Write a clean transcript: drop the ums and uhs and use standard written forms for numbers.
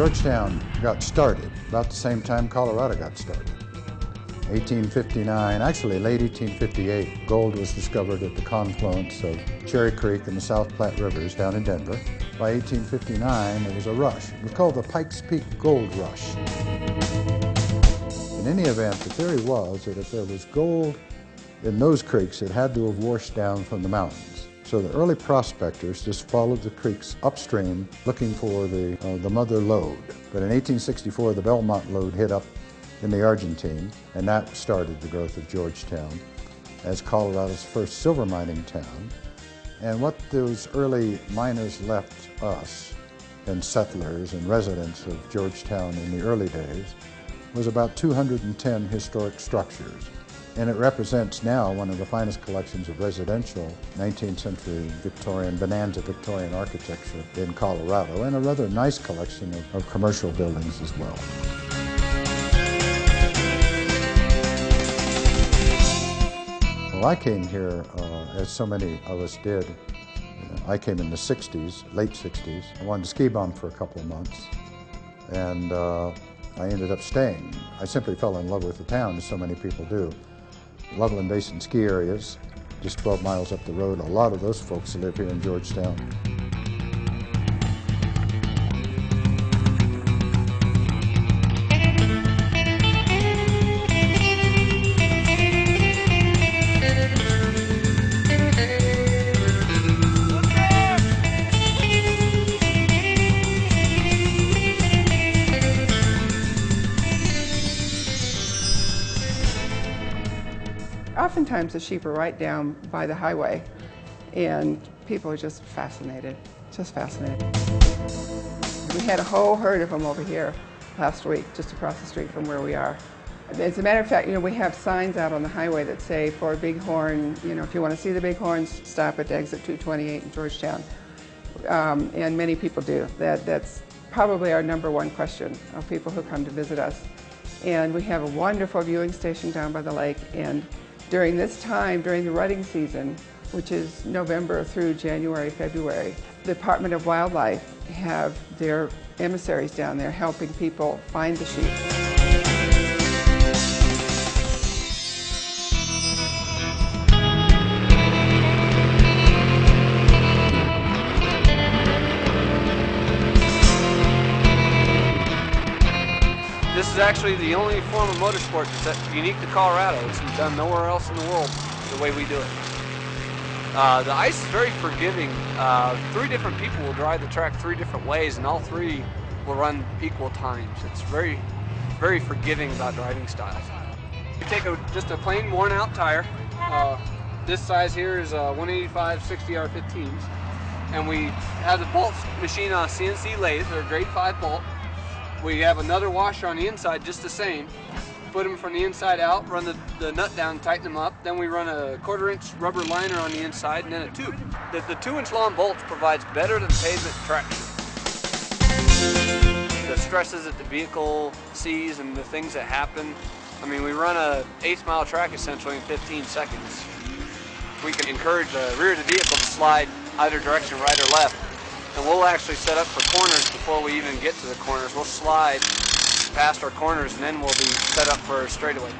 Georgetown got started about the same time Colorado got started. 1859, actually late 1858, gold was discovered at the confluence of Cherry Creek and the South Platte Rivers down in Denver. By 1859, there was a rush. It was called the Pikes Peak Gold Rush. In any event, the theory was that if there was gold in those creeks, it had to have washed down from the mountains. So the early prospectors just followed the creeks upstream looking for the mother lode. But in 1864, the Belmont lode hit up in the Argentine, and that started the growth of Georgetown as Colorado's first silver mining town. And what those early miners left us, and settlers and residents of Georgetown in the early days, was about 210 historic structures. And it represents now one of the finest collections of residential 19th century Victorian, Bonanza Victorian architecture in Colorado, and a rather nice collection of commercial buildings as well. Well, I came here, as so many of us did. I came in the 60s, late 60s. I wanted to ski bum for a couple of months, and I ended up staying. I simply fell in love with the town, as so many people do. Loveland Basin ski areas, just 12 miles up the road. A lot of those folks live here in Georgetown. Oftentimes the sheep are right down by the highway, and people are just fascinated, just fascinated. We had a whole herd of them over here last week, just across the street from where we are. As a matter of fact, we have signs out on the highway that say, for bighorn, if you want to see the bighorns, stop at exit 228 in Georgetown. And many people do. That's probably our #1 question of people who come to visit us. And we have a wonderful viewing station down by the lake, and during this time, during the rutting season, which is November through January, February, the Department of Wildlife have their emissaries down there helping people find the sheep. This is actually the only form of motorsport that's unique to Colorado. It's done nowhere else in the world the way we do it. The ice is very forgiving. 3 different people will drive the track 3 different ways, and all 3 will run equal times. It's very, very forgiving about driving styles. We take just a plain worn-out tire. This size here is 185 60R15s, and we have the bolts machined on a CNC lathe. They're a grade 5 bolt. We have another washer on the inside, just the same. Put them from the inside out, run the nut down, tighten them up. Then we run a 1/4-inch rubber liner on the inside, and then a tube. The 2-inch long bolts provides better than pavement traction. The stresses that the vehicle sees and the things that happen. I mean, we run a 1/8 mile track essentially in 15 seconds. We can encourage the rear of the vehicle to slide either direction, right or left. And we'll actually set up for corners before we even get to the corners. We'll slide past our corners, and then we'll be set up for a straightaway.